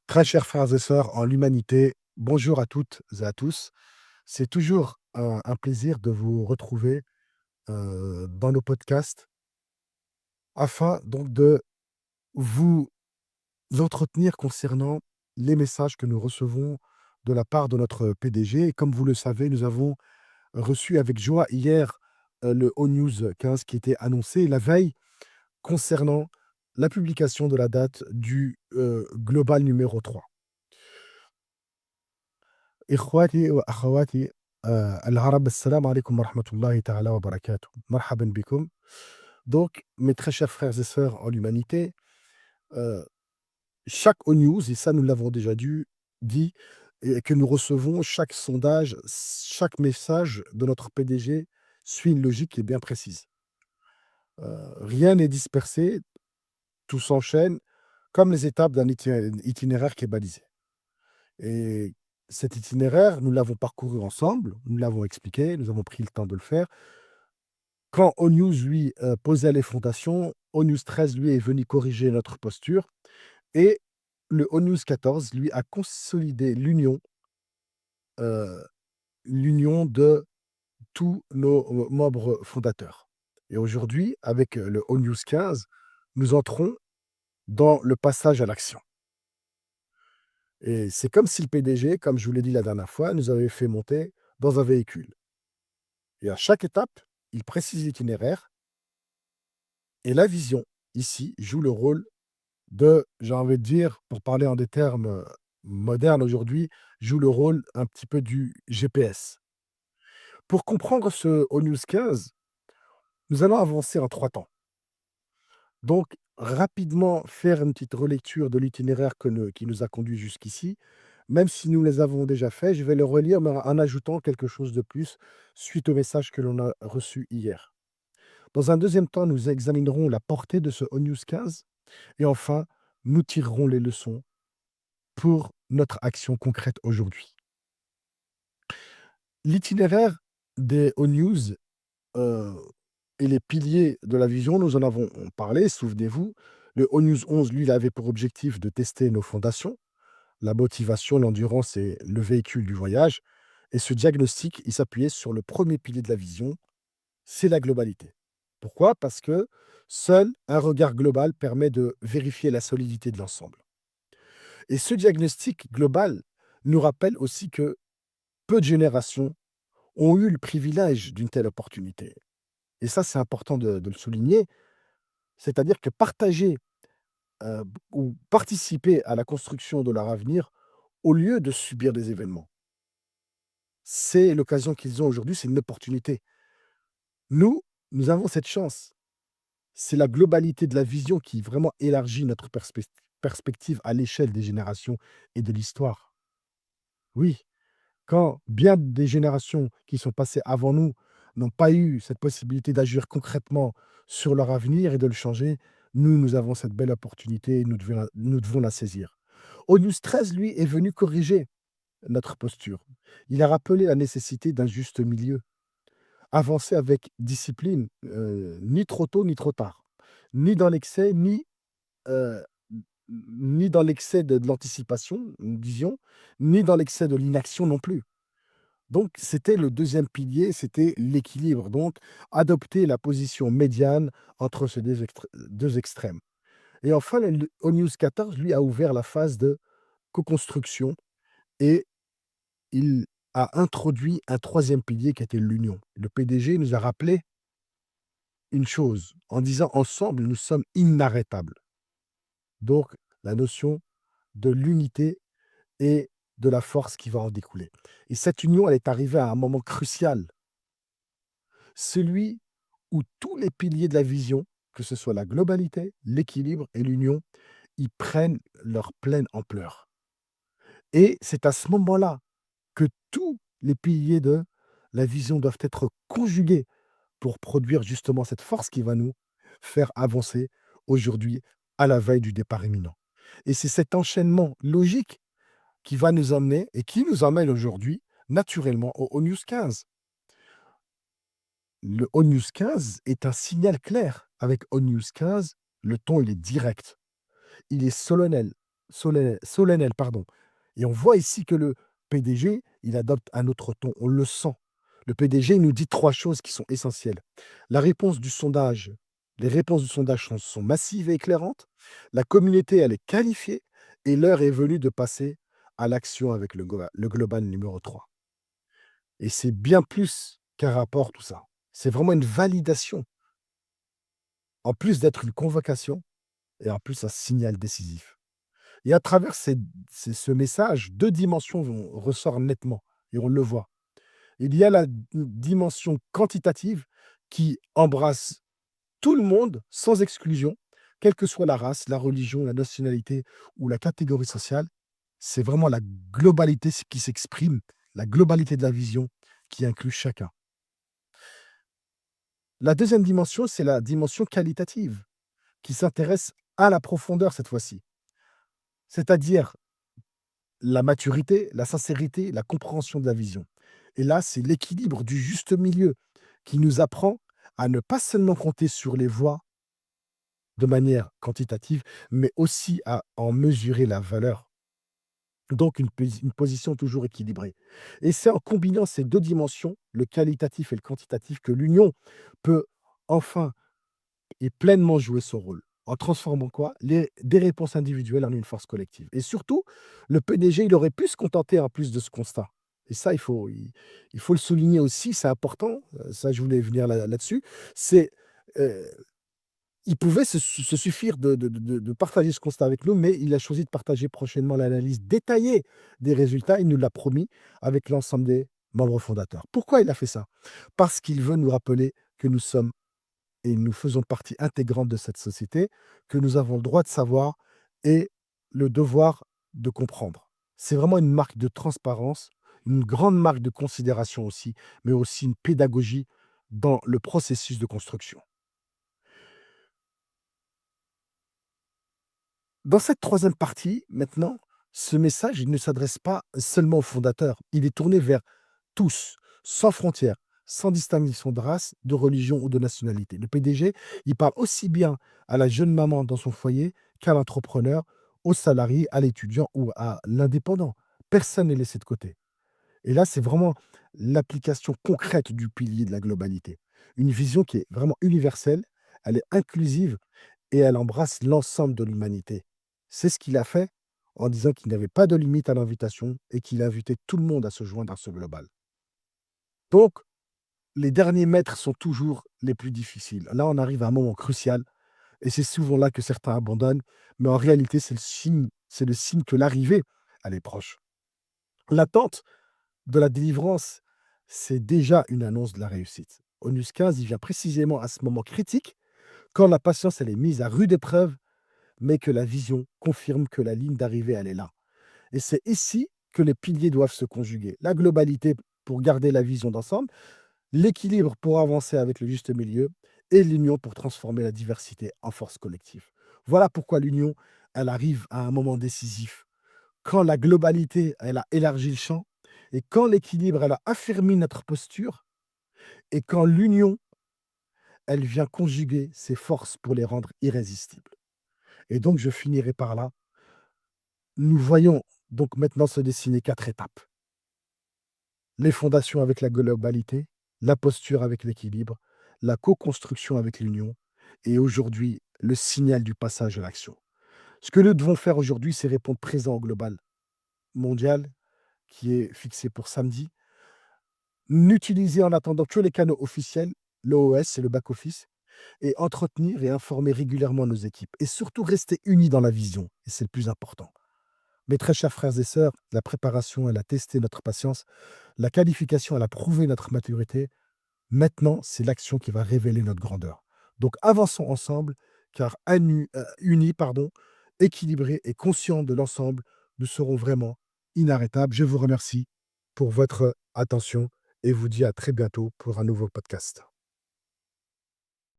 Très chers frères et sœurs en l'humanité, bonjour à toutes et à tous. C'est toujours un plaisir de vous retrouver dans nos podcasts afin donc de vous entretenir concernant les messages que nous recevons de la part de notre PDG. Et comme vous le savez, nous avons reçu avec joie hier le O-News 15 qui était annoncé la veille concernant la publication de la date du Global numéro 3. إخواتي وأخواتي العرب السلام عليكم ورحمة الله تعالى وبركاته مرحبا بكم. Donc mes très chers frères et sœurs en l'humanité, euh, chaque news, et ça nous l'avons déjà dit, et que nous recevons, chaque sondage, chaque message de notre PDG suit une logique qui est bien précise. Rien n'est dispersé, tout s'enchaîne comme les étapes d'un itinéraire qui est balisé. Et cet itinéraire, nous l'avons parcouru ensemble, nous l'avons expliqué, nous avons pris le temps de le faire. Quand ONews, lui, posait les fondations, ONews 13, lui, est venu corriger notre posture et le ONews 14, lui, a consolidé heu, l'union de tous nos membres fondateurs. Et aujourd'hui, avec, le ONews 15, nous entrons dans le passage à l'action. Et c'est comme si le PDG, comme je vous l'ai dit la dernière fois, nous avait fait monter dans un véhicule. Et à chaque étape, il précise l'itinéraire et la vision, ici, joue le rôle de, j'ai envie de dire, pour parler en des termes, modernes aujourd'hui, joue le rôle un petit peu du GPS. Pour comprendre ce ONews 15, nous allons avancer en 3 temps. Donc rapidement faire une petite relecture de l'itinéraire qui nous a conduits jusqu'ici. Même si nous les avons déjà faits, je vais le relire, mais en ajoutant quelque chose de plus suite au message que l'on a reçu hier. Dans un deuxième temps, nous examinerons la portée de ce ONews 15 et enfin, nous tirerons les leçons pour notre action concrète aujourd'hui. L'itinéraire des O-News, heu et les piliers de la vision, nous en avons parlé, souvenez-vous. Le O-News 11, lui, il avait pour objectif de tester nos fondations, la motivation, l'endurance et le véhicule du voyage. Et ce diagnostic, il s'appuyait sur le premier pilier de la vision, c'est la globalité. Pourquoi? Parce que seul un regard global permet de vérifier la solidité de l'ensemble. Et ce diagnostic global nous rappelle aussi que peu de générations ont eu le privilège d'une telle opportunité. Et ça, c'est important de le souligner. C'est-à-dire que partager ou participer à la construction de leur avenir au lieu de subir des événements. C'est l'occasion qu'ils ont aujourd'hui, c'est une opportunité. Nous, nous avons cette chance. C'est la globalité de la vision qui vraiment élargit notre perspective à l'échelle des générations et de l'histoire. Oui, quand bien des générations qui sont passées avant nous n'ont pas eu cette possibilité d'agir concrètement sur leur avenir et de le changer, nous, nous avons cette belle opportunité et nous devons la saisir. Onus 13, lui, est venu corriger notre posture. Il a rappelé la nécessité d'un juste milieu, avancer avec discipline, ni trop tôt ni trop tard, ni dans l'excès, euh, ni dans l'excès de l'anticipation, nous disions, ni dans l'excès de l'inaction non plus. Donc, c'était le deuxième pilier, c'était l'équilibre. Donc, adopter la position médiane entre ces 2 extrêmes. Et enfin, le ONews 14, lui, a ouvert la phase de co-construction et il a introduit un troisième pilier qui était l'union. Le PDG nous a rappelé une chose en disant: «Ensemble, nous sommes inarrêtables». Donc, la notion de l'unité et de la force qui va en découler. Et cette union, elle est arrivée à un moment crucial. Celui où tous les piliers de la vision, que ce soit la globalité, l'équilibre et l'union, ils prennent leur pleine ampleur. Et c'est à ce moment-là que tous les piliers de la vision doivent être conjugués pour produire justement cette force qui va nous faire avancer aujourd'hui à la veille du départ imminent. Et c'est cet enchaînement logique qui va nous emmener et qui nous emmène aujourd'hui naturellement au News 15. Le ONews 15 est un signal clair. Avec ONews 15, le ton, il est direct, il est solennel. solennelle, pardon. Et on voit ici que le PDG, il adopte un autre ton, on le sent. Le PDG, il nous dit 3 choses qui sont essentielles. La réponse du sondage Les réponses du sondage sont massives et éclairantes. La communauté, elle est qualifiée et l'heure est venue de passer à l'action avec le global numéro 3. Et c'est bien plus qu'un rapport, tout ça. C'est vraiment une validation, en plus d'être une convocation et en plus un signal décisif. Et à travers ce message, 2 dimensions ressortent nettement et on le voit. Il y a la dimension quantitative qui embrasse tout le monde sans exclusion, quelle que soit la race, la religion, la nationalité ou la catégorie sociale. C'est vraiment la globalité qui s'exprime, la globalité de la vision qui inclut chacun. La deuxième dimension, c'est la dimension qualitative qui s'intéresse à la profondeur cette fois-ci, c'est-à-dire la maturité, la sincérité, la compréhension de la vision. Et là, c'est l'équilibre du juste milieu qui nous apprend à ne pas seulement compter sur les voix de manière quantitative, mais aussi à en mesurer la valeur. Donc une position toujours équilibrée. Et c'est en combinant ces 2 dimensions, le qualitatif et le quantitatif, que l'union peut enfin et pleinement jouer son rôle, en transformant quoi? Des réponses individuelles en une force collective. Et surtout, le PDG, il aurait pu se contenter en plus de ce constat. Et ça, il faut le souligner aussi, c'est important, ça je voulais venir là-dessus. C'est, heu, il pouvait se suffire de partager ce constat avec nous, mais il a choisi de partager prochainement l'analyse détaillée des résultats. Il nous l'a promis avec l'ensemble des membres fondateurs. Pourquoi il a fait ça? Parce qu'il veut nous rappeler que nous sommes et nous faisons partie intégrante de cette société, que nous avons le droit de savoir et le devoir de comprendre. C'est vraiment une marque de transparence, une grande marque de considération aussi, mais aussi une pédagogie dans le processus de construction. Dans cette troisième partie, maintenant, ce message, il ne s'adresse pas seulement aux fondateurs, il est tourné vers tous, sans frontières, sans distinction de race, de religion ou de nationalité. Le PDG, il parle aussi bien à la jeune maman dans son foyer qu'à l'entrepreneur, au salarié, à l'étudiant ou à l'indépendant. Personne n'est laissé de côté. Et là, c'est vraiment l'application concrète du pilier de la globalité. Une vision qui est vraiment universelle, elle est inclusive et elle embrasse l'ensemble de l'humanité. C'est ce qu'il a fait en disant qu'il n'y avait pas de limite à l'invitation et qu'il invitait tout le monde à se joindre à ce global. Donc, les derniers mètres sont toujours les plus difficiles. Là, on arrive à un moment crucial et c'est souvent là que certains abandonnent, mais en réalité, c'est le signe que l'arrivée, elle est proche. L'attente de la délivrance, c'est déjà une annonce de la réussite. Onus 15, il vient précisément à ce moment critique, quand la patience, elle est mise à rude épreuve, mais que la vision confirme que la ligne d'arrivée, elle est là. Et c'est ici que les piliers doivent se conjuguer. La globalité pour garder la vision d'ensemble, l'équilibre pour avancer avec le juste milieu et l'union pour transformer la diversité en force collective. Voilà pourquoi l'union, elle arrive à un moment décisif. Quand la globalité, elle a élargi le champ et quand l'équilibre, elle a affermi notre posture et quand l'union, elle vient conjuguer ses forces pour les rendre irrésistibles. Et donc, je finirai par là. Nous voyons donc maintenant se dessiner 4 étapes. Les fondations avec la globalité, la posture avec l'équilibre, la co-construction avec l'union et aujourd'hui, le signal du passage à l'action. Ce que nous devons faire aujourd'hui, c'est répondre présent au global mondial qui est fixé pour samedi. N'utiliser en attendant que les canaux officiels, l'OOS et le back-office, et entretenir et informer régulièrement nos équipes. Et surtout rester unis dans la vision, et c'est le plus important. Mes très chers frères et sœurs, la préparation, elle a testé notre patience, la qualification, elle a prouvé notre maturité. Maintenant, c'est l'action qui va révéler notre grandeur. Donc avançons ensemble, car unis, pardon, équilibrés et conscients de l'ensemble, nous serons vraiment inarrêtables. Je vous remercie pour votre attention et vous dis à très bientôt pour un nouveau podcast.